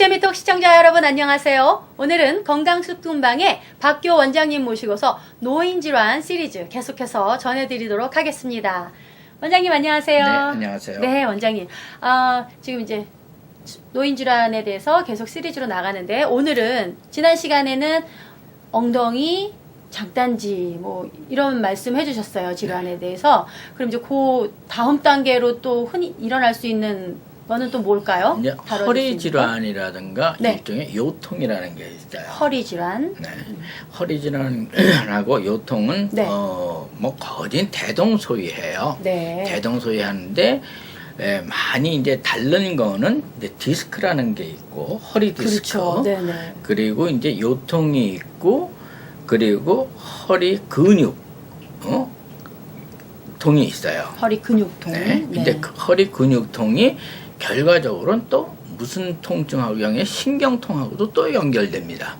재미톡 시청자 여러분 안녕하세요. 오늘은 건강숲근방의 박교 원장님 모시고서 노인질환 시리즈 계속해서 전해드리도록 하겠습니다. 원장님 안녕하세요. 네, 안녕하세요. 네, 원장님. 지금 이제 노인질환에 대해서 계속 시리즈로 나가는데 오늘은 지난 시간에는 엉덩이, 장단지 뭐 이런 말씀 해주셨어요. 질환에 대해서. 그럼 이제 그 다음 단계로 또 흔히 일어날 수 있는 거는 또 뭘까요? 이제 허리 질환이라든가 네. 일종의 요통이라는 게 있어요. 허리 질환. 네. 허리 질환하고 요통은 네. 뭐 거진 대동소이해요. 네. 대동소이하는데 많이 이제 다른 거는 이제 디스크라는 게 있고 허리 디스크. 그렇죠. 네네. 그리고 이제 요통이 있고 그리고 허리 근육 통이 있어요. 허리 근육통. 네. 근데 그 허리 근육통이 결과적으로는 또 무슨 통증하고의 신경통하고도 또 연결됩니다.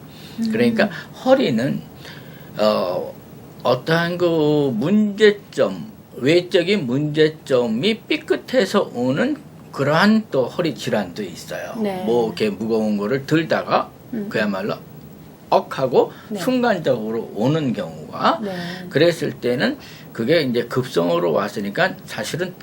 그러니까 허리는 어떠한 그 문제점, 외적인 문제점이 삐끗해서 오는 그러한 또 허리 질환도 있어요. 네. 뭐 이렇게 무거운 거를 들다가 그야말로 억하고 네. 순간적으로 오는 경우가 네. 그랬을 때는 그게 이제 급성으로 왔으니까 사실은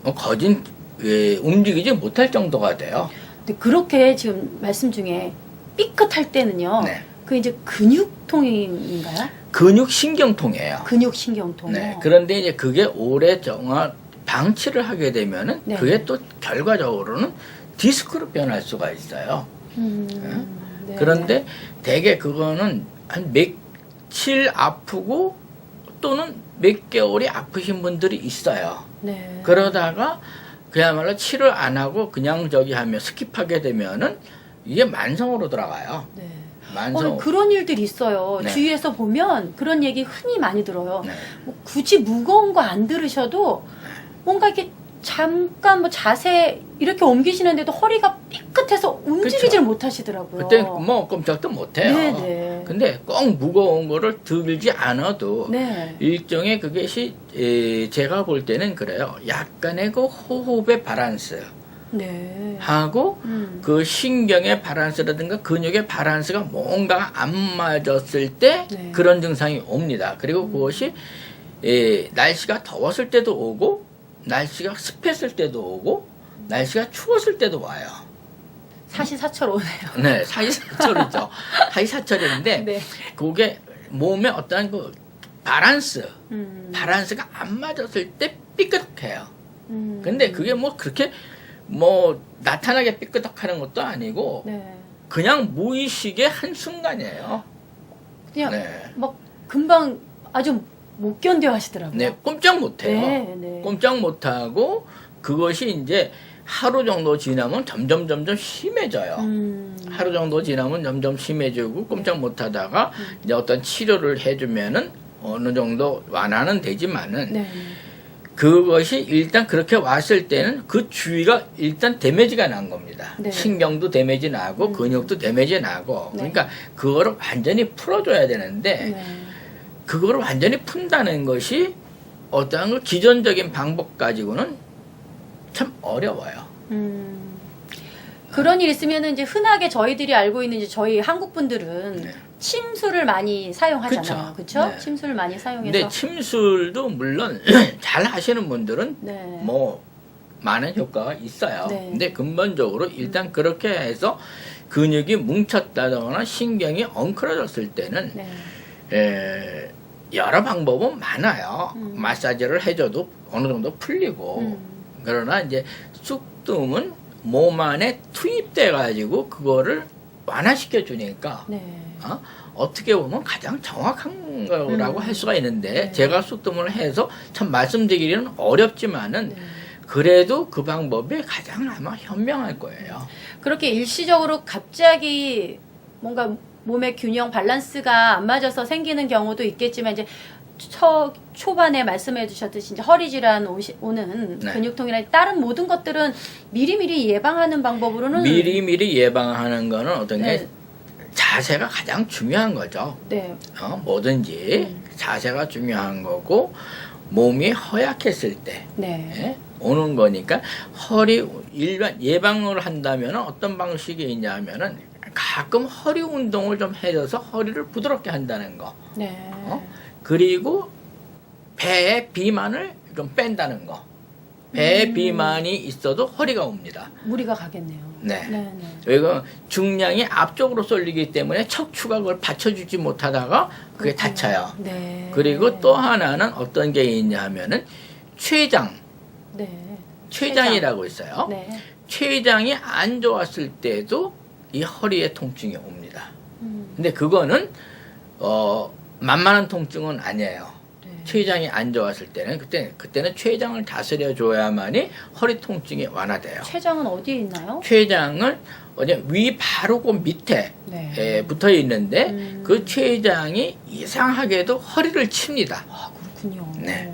거진 움직이지 못할 정도가 돼요. 근데 그렇게 지금 말씀 중에 삐끗할 때는요. 네. 그 이제 근육통인가요? 근육신경통이에요. 근육신경통. 네. 그런데 이제 그게 오랫동안 방치를 하게 되면은 네. 그게 또 결과적으로는 디스크로 변할 수가 있어요. 네. 그런데 대개 그거는 한 며칠 아프고 또는 몇 개월이 아프신 분들이 있어요. 네. 그러다가 그야말로 치료 안 하고 그냥 저기 하면 스킵하게 되면은 이게 만성으로 들어가요. 네. 만성. 그런 일들이 있어요. 네. 주위에서 보면 그런 얘기 흔히 많이 들어요. 네. 뭐 굳이 무거운 거 안 들으셔도 뭔가 이렇게 잠깐 뭐 자세 이렇게 옮기시는데도 허리가 삐끗해서 움직이질 그쵸. 못하시더라고요. 그때 뭐 꼼짝도 못해요. 네네. 근데 꼭 무거운 거를 들지 않아도 네. 일종의 그것이 제가 볼 때는 그래요. 약간의 그 호흡의 밸런스 네. 하고 그 신경의 밸런스라든가 근육의 밸런스가 뭔가 안 맞았을 때 네. 그런 증상이 옵니다. 그리고 그것이 날씨가 더웠을 때도 오고 날씨가 습했을 때도 오고 날씨가 추웠을 때도 와요. 사시사철 오네요. 네, 사이사철이죠. 사이사철인데 네. 그게 몸에 어떤 그 밸런스가 안 맞았을 때 삐끗해요. 근데 그게 뭐 그렇게 뭐 나타나게 삐끗하는 것도 아니고 네. 그냥 무의식의 한 순간이에요. 그냥 네. 막 금방 아주 못 견뎌 하시더라고요. 네, 꼼짝 못해요. 네, 네. 꼼짝 못하고 그것이 이제 하루 정도 지나면 점점 심해져요. 하루 정도 지나면 점점 심해지고 꼼짝 못하다가 이제 어떤 치료를 해주면은 어느 정도 완화는 되지만은 네. 그것이 일단 그렇게 왔을 때는 그 주위가 일단 데미지가 난 겁니다. 네. 신경도 데미지 나고 근육도 데미지 나고 네. 그러니까 그거를 완전히 풀어줘야 되는데 네. 그거를 완전히 푼다는 것이 어떠한 그 기존적인 방법 가지고는 참 어려워요. 그런 일 있으면 이제 흔하게 저희들이 알고 있는 이제 저희 한국 분들은 네. 침술을 많이 사용하잖아요. 그렇죠? 네. 침술을 많이 사용해서. 근데 침술도 물론 잘 하시는 분들은 네. 뭐 많은 효과가 있어요. 네. 근데 근본적으로 일단 그렇게 해서 근육이 뭉쳤다거나 신경이 엉클어졌을 때는 네. 여러 방법은 많아요. 마사지를 해줘도 어느 정도 풀리고 그러나 이제 쑥뜸은 몸 안에 투입돼 가지고 그거를 완화시켜 주니까 네. 어떻게 보면 가장 정확한 거라고 할 수가 있는데 네. 제가 쑥뜸을 해서 참 말씀드리기는 어렵지만은 네. 그래도 그 방법이 가장 아마 현명할 거예요. 그렇게 일시적으로 갑자기 뭔가 몸의 균형 밸런스가 안 맞아서 생기는 경우도 있겠지만 이제 초반에 말씀해 주셨듯이 이제 허리 질환 오는 네. 근육통이나 다른 모든 것들은 미리미리 예방하는 방법으로는 미리미리 예방하는 거는 어떤 게 네. 자세가 가장 중요한 거죠. 네. 뭐든지 자세가 중요한 거고 몸이 허약했을 때 네. 오는 거니까 허리 일반 예방을 한다면 어떤 방식이 있냐면은 가끔 허리 운동을 좀 해줘서 허리를 부드럽게 한다는 거. 네. 그리고 배의 비만을 좀 뺀다는 거. 배에 비만이 있어도 허리가 옵니다. 무리가 가겠네요. 네. 네. 그리고 중량이 앞쪽으로 쏠리기 때문에 척추가 그걸 받쳐주지 못하다가 그게 다쳐요. 네. 그리고 또 하나는 어떤 게 있냐면은 췌장. 네. 췌장이라고 있어요. 네. 췌장이 안 좋았을 때도 이 허리에 통증이 옵니다. 음. 근데 그거는 만만한 통증은 아니에요. 네. 췌장이 안 좋았을 때는 그때는 췌장을 다스려 줘야만이 허리 통증이 완화돼요. 췌장은 어디에 있나요? 췌장을 위 바로 그 밑에 네. 붙어 있는데 그 췌장이 이상하게도 허리를 칩니다. 아, 그렇군요. 네.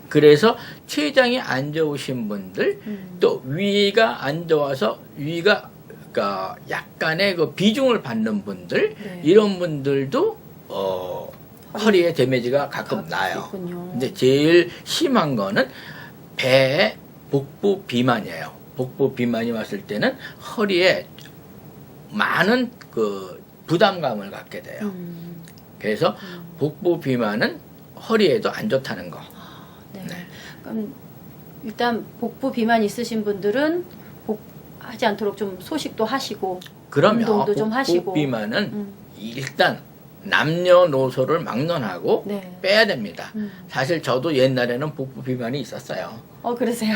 그래서 췌장이 안 좋으신 분들 또 위가 안 좋아서 위가 그러니까 약간의 그 비중을 받는 분들 네. 이런 분들도 허리에 데미지가 가끔 나요. 근데 제일 심한 거는 배 복부 비만이에요. 복부 비만이 왔을 때는 허리에 많은 그 부담감을 갖게 돼요. 그래서 복부 비만은 허리에도 안 좋다는 거. 네. 네. 그럼 일단 복부 비만 있으신 분들은 하지 않도록 좀 소식도 하시고 그러면 운동도 좀 하시고 복부 비만은 일단 남녀노소를 막론하고 네. 빼야 됩니다. 사실 저도 옛날에는 복부 비만이 있었어요. 그러세요?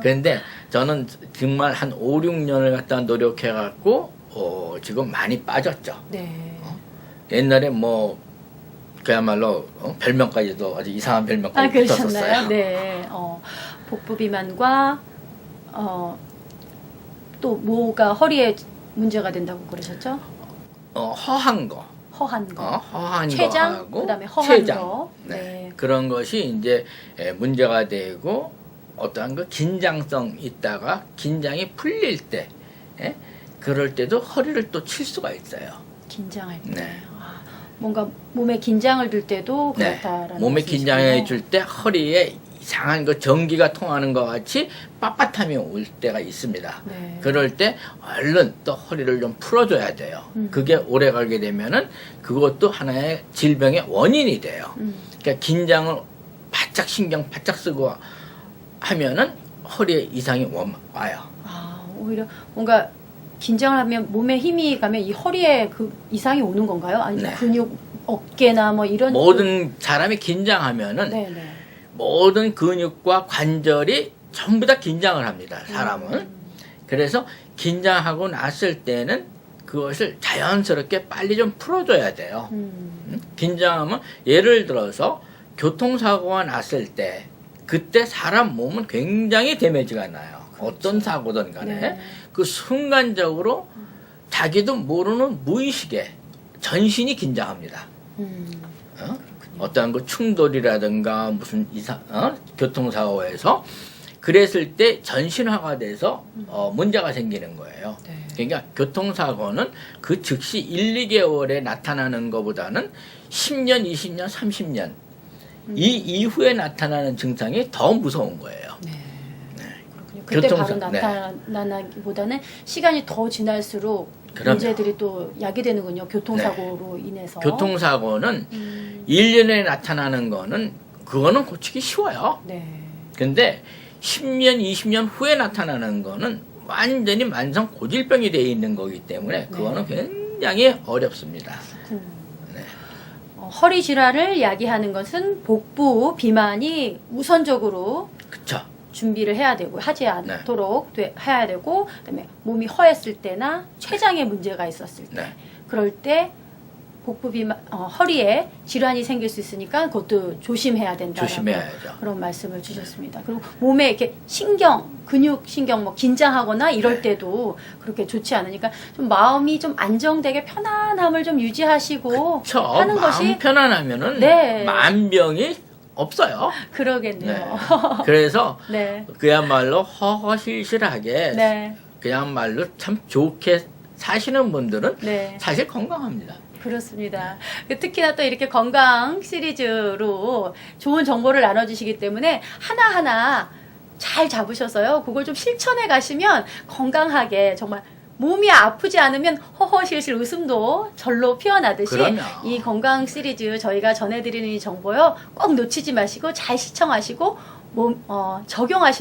그런데 저는 정말 한 5, 6년을 갖다 노력해갖고 지금 많이 빠졌죠. 네. 옛날에 뭐 그야말로 별명까지도 아주 이상한 별명까지 붙었었어요. 네. 복부 비만과 또 뭐가 허리에 문제가 된다고 그러셨죠? 허한 거. 허한 거. 허한 췌장, 거하고 그다음에 허한 췌장. 거. 네. 네. 그런 것이 이제 문제가 되고 어떠한 그 긴장성 있다가 긴장이 풀릴 때 그럴 때도 허리를 또 칠 수가 있어요. 긴장할 때. 네. 뭔가 몸에 긴장을 줄 때도 네. 그렇다라는 몸에 말씀이시군요. 긴장해 줄 때 허리에 이상한 그 전기가 통하는 것 같이 빳빳함이 올 때가 있습니다. 네. 그럴 때 얼른 또 허리를 좀 풀어줘야 돼요. 그게 오래 가게 되면은 그것도 하나의 질병의 원인이 돼요. 그러니까 긴장을 바짝 신경 바짝 쓰고 하면은 허리에 이상이 와요. 오히려 뭔가 긴장을 하면 몸에 힘이 가면 이 허리에 그 이상이 오는 건가요? 아니 네. 근육 어깨나 뭐 이런 모든 사람이 긴장하면은 네네. 모든 근육과 관절이 전부 다 긴장을 합니다. 사람은. 그래서 긴장하고 났을 때는 그것을 자연스럽게 빨리 좀 풀어줘야 돼요. 긴장하면 예를 들어서 교통사고가 났을 때 그때 사람 몸은 굉장히 데미지가 나요. 어떤 사고든 간에 네. 그 순간적으로 자기도 모르는 무의식에 전신이 긴장합니다. 어떠한 그 충돌이라든가 무슨 교통사고에서 그랬을 때 전신화가 돼서 문제가 생기는 거예요. 네. 그러니까 교통사고는 그 즉시 1, 2개월에 나타나는 것보다는 10년, 20년, 30년 이 이후에 나타나는 증상이 더 무서운 거예요. 네. 그때 바로 네. 나타나기보다는 시간이 더 지날수록 그럼요. 문제들이 또 야기되는군요. 교통사고로 인해서. 교통사고는 1년에 나타나는 거는 그거는 고치기 쉬워요. 네. 근데 10년, 20년 후에 나타나는 거는 완전히 만성 고질병이 되어 있는 거기 때문에 그거는 굉장히 어렵습니다. 네. 허리 질환을 야기하는 것은 복부 비만이 우선적으로 그쵸. 준비를 해야 되고 하지 않도록 해야 되고 그다음에 몸이 허했을 때나 췌장에 문제가 있었을 때 네. 그럴 때 복부 비만 허리에 질환이 생길 수 있으니까 그것도 조심해야 된다라고 조심해야죠. 그런 말씀을 주셨습니다. 그리고 몸에 이렇게 근육 신경 뭐 긴장하거나 이럴 때도 그렇게 좋지 않으니까 좀 마음이 좀 안정되게 편안함을 좀 유지하시고 그쵸. 하는 마음 것이 편안하면은 네. 만병이 없어요. 그러겠네요. 네. 그래서 네. 그야말로 허허실실하게 네. 그야말로 참 좋게 사시는 분들은 네. 사실 건강합니다. 그렇습니다. 특히나 또 이렇게 건강 시리즈로 좋은 정보를 나눠주시기 때문에 하나하나 잘 잡으셔서요. 그걸 좀 실천해 가시면 건강하게 정말 몸이 아프지 않으면 허허실실 웃음도 절로 피어나듯이 그럼요. 이 건강 시리즈 저희가 전해드리는 이 정보요. 꼭 놓치지 마시고 잘 시청하시고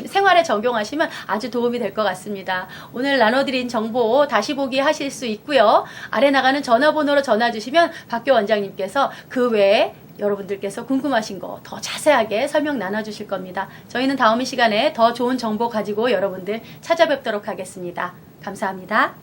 생활에 적용하시면 아주 도움이 될 것 같습니다. 오늘 나눠드린 정보 다시 보기 하실 수 있고요. 아래 나가는 전화번호로 전화 주시면 박교 원장님께서 그 외에 여러분들께서 궁금하신 거 더 자세하게 설명 나눠주실 겁니다. 저희는 다음 시간에 더 좋은 정보 가지고 여러분들 찾아뵙도록 하겠습니다. 감사합니다.